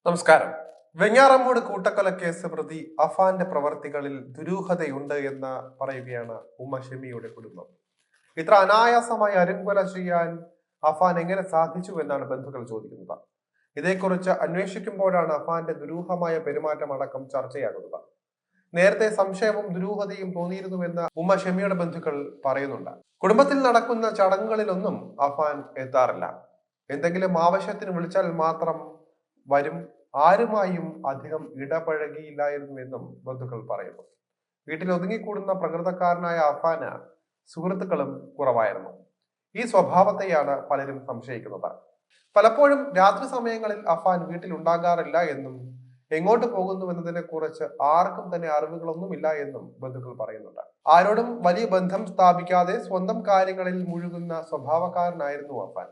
നമസ്കാരം. വെഞ്ഞാറമ്മൂട് കൂട്ടക്കൊലക്കേസ് പ്രതി അഫാന്റെ പ്രവർത്തികളിൽ ദുരൂഹതയുണ്ട് എന്ന് പറയുകയാണ് ഉമ്മ ഷെമിയുടെ കുടുംബം. ഇത്ര അനായാസമായി അരുംകൊല ചെയ്യാൻ അഫാൻ എങ്ങനെ സാധിച്ചു എന്നാണ് ബന്ധുക്കൾ ചോദിക്കുന്നത്. ഇതേക്കുറിച്ച് അന്വേഷിക്കുമ്പോഴാണ് അഫാന്റെ ദുരൂഹമായ പെരുമാറ്റം അടക്കം ചർച്ചയാകുന്നത്. നേരത്തെ സംശയവും ദുരൂഹതയും തോന്നിയിരുന്നുവെന്ന് ഉമ്മ ഷെമിയുടെ ബന്ധുക്കൾ പറയുന്നുണ്ട്. കുടുംബത്തിൽ നടക്കുന്ന ചടങ്ങുകളിലൊന്നും അഫാൻ എത്താറില്ല. എന്തെങ്കിലും ആവശ്യത്തിന് വിളിച്ചാൽ മാത്രം വരും. ആരുമായും അധികം ഇടപഴകിയില്ലായിരുന്നുവെന്നും ബന്ധുക്കൾ പറയുന്നു. വീട്ടിൽ ഒതുങ്ങിക്കൂടുന്ന പ്രകൃതക്കാരനായ അഫാന് സുഹൃത്തുക്കളും കുറവായിരുന്നു. ഈ സ്വഭാവത്തെയാണ് പലരും സംശയിക്കുന്നത്. പലപ്പോഴും രാത്രി സമയങ്ങളിൽ അഫാൻ വീട്ടിൽ ഉണ്ടാകാറില്ല എന്നും എങ്ങോട്ട് പോകുന്നുവെന്നതിനെ കുറിച്ച് ആർക്കും തന്നെ അറിവുകളൊന്നുമില്ല എന്നും ബന്ധുക്കൾ പറയുന്നുണ്ട്. ആരോടും വലിയ ബന്ധം സ്ഥാപിക്കാതെ സ്വന്തം കാര്യങ്ങളിൽ മുഴുകുന്ന സ്വഭാവക്കാരനായിരുന്നു അഫാൻ.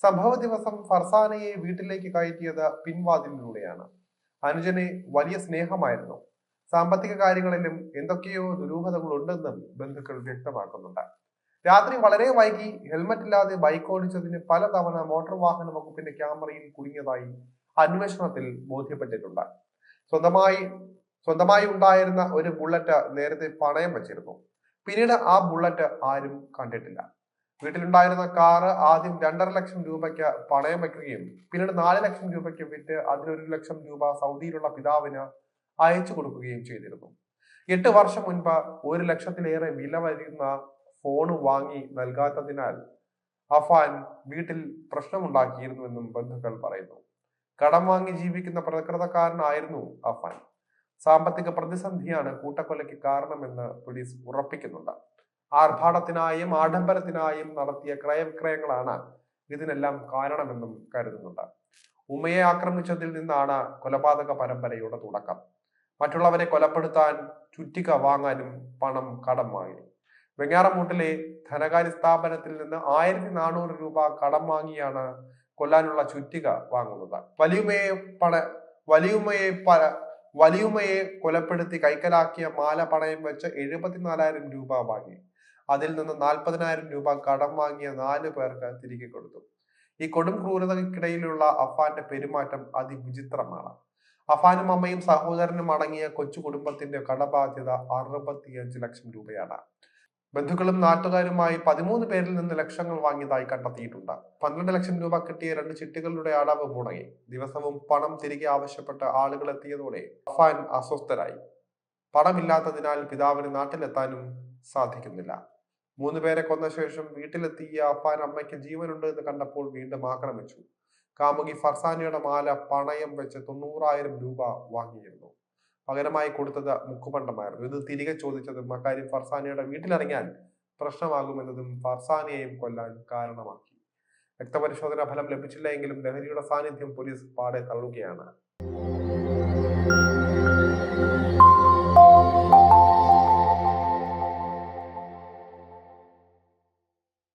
സംഭവ ദിവസം ഫർസാനയെ വീട്ടിലേക്ക് കയറ്റിയത് പിൻവാതിലിലൂടെയാണ്. അനുജനെ വലിയ സ്നേഹമായിരുന്നു. സാമ്പത്തിക കാര്യങ്ങളിലും എന്തൊക്കെയോ ദുരൂഹതകൾ ഉണ്ടെന്നും ബന്ധുക്കൾ വ്യക്തമാക്കുന്നുണ്ട്. രാത്രി വളരെ വൈകി ഹെൽമറ്റ് ഇല്ലാതെ ബൈക്ക് ഓടിച്ചതിന് പലതവണ മോട്ടോർ വാഹന വകുപ്പിന്റെ ക്യാമറയിൽ കുടുങ്ങിയതായി അന്വേഷണത്തിൽ ബോധ്യപ്പെട്ടിട്ടുണ്ട്. സ്വന്തമായി ഉണ്ടായിരുന്ന ഒരു ബുള്ളറ്റ് നേരത്തെ പണയം വെച്ചിരുന്നു. പിന്നീട് ആ ബുള്ളറ്റ് ആരും കണ്ടിട്ടില്ല. വീട്ടിലുണ്ടായിരുന്ന കാറ് ആദ്യം 2.5 ലക്ഷം രൂപയ്ക്ക് പണയം വെക്കുകയും പിന്നീട് 4 ലക്ഷം രൂപയ്ക്ക് വിറ്റ് അതിൽ 1 ലക്ഷം രൂപ സൗദിയിലുള്ള പിതാവിന് അയച്ചു കൊടുക്കുകയും ചെയ്തിരുന്നു. 8 വർഷം മുൻപ് 1 ലക്ഷത്തിലേറെ വില വരുന്ന ഫോൺ വാങ്ങി നൽകാത്തതിനാൽ അഫാൻ വീട്ടിൽ പ്രശ്നമുണ്ടാക്കിയിരുന്നുവെന്നും ബന്ധുക്കൾ പറയുന്നു. കടം വാങ്ങി ജീവിക്കുന്ന പ്രകൃതക്കാരനായിരുന്നു അഫാൻ. സാമ്പത്തിക പ്രതിസന്ധിയാണ് കൂട്ടക്കൊലയ്ക്ക് കാരണമെന്ന് പോലീസ് ഉറപ്പിക്കുന്നുണ്ട്. ആർഭാടത്തിനായും ആഡംബരത്തിനായും നടത്തിയ ക്രയവിക്രയങ്ങളാണ് ഇതിനെല്ലാം കാരണമെന്നും കരുതുന്നുണ്ട്. ഉമ്മയെ ആക്രമിച്ചതിൽ നിന്നാണ് കൊലപാതക പരമ്പരയുടെ തുടക്കം. മറ്റുള്ളവരെ കൊലപ്പെടുത്താൻ ചുറ്റിക വാങ്ങാനും പണം കടം വാങ്ങി. വെങ്ങാറമൂട്ടിലെ ധനകാര്യ സ്ഥാപനത്തിൽ നിന്ന് 1400 രൂപ കടം വാങ്ങിയാണ് കൊല്ലാനുള്ള ചുറ്റിക വാങ്ങുന്നത്. വലിയുമ്മയെ കൊലപ്പെടുത്തി കൈക്കലാക്കിയ മാല പണയം വെച്ച് 74,000 രൂപ വാങ്ങി. അതിൽ നിന്ന് 40,000 രൂപ കടം വാങ്ങിയ 4 പേർക്ക് തിരികെ കൊടുത്തു. ഈ കൊടും ക്രൂരതയ്ക്കിടയിലുള്ള അഫാന്റെ പെരുമാറ്റം അതിവിചിത്രമാണ്. അഫാനും അമ്മയും സഹോദരനും അടങ്ങിയ കൊച്ചു കുടുംബത്തിന്റെ കടബാധ്യത 65 ലക്ഷം രൂപയാണ്. ബന്ധുക്കളും നാട്ടുകാരുമായി 13 പേരിൽ നിന്ന് ലക്ഷങ്ങൾ വാങ്ങിയതായി കണ്ടെത്തിയിട്ടുണ്ട്. 12 ലക്ഷം രൂപ കിട്ടിയ 2 ചിട്ടികളുടെ അടവ് മുടങ്ങി. ദിവസവും പണം തിരികെ ആവശ്യപ്പെട്ട ആളുകൾ എത്തിയതോടെ അഫാൻ അസ്വസ്ഥരായി. പണമില്ലാത്തതിനാൽ പിതാവിന് നാട്ടിലെത്താനും സാധിക്കുന്നില്ല. 3 പേരെ കൊന്ന ശേഷം വീട്ടിലെത്തിയ അഫാൻ അമ്മയ്ക്ക് ജീവനുണ്ട് എന്ന് കണ്ടപ്പോൾ വീണ്ടും ആക്രമിച്ചു. കാമുകി ഫർസാനയുടെ മാല പണയം വെച്ച് 90,000 രൂപ വാങ്ങിയിരുന്നു. പകരമായി കൊടുത്തത് മുക്കുപണ്ടമായിരുന്നു. ഇത് തിരികെ ചോദിച്ചതും അക്കാര്യം ഫർസാനയുടെ വീട്ടിലിറങ്ങിയാൽ പ്രശ്നമാകുമെന്നതും ഫർസാനയെയും കൊല്ലാൻ കാരണമാക്കി. രക്തപരിശോധനാ ഫലം ലഭിച്ചില്ല എങ്കിലും ലഹരിയുടെ സാന്നിധ്യം പോലീസ് പാടെ തള്ളുകയാണ്.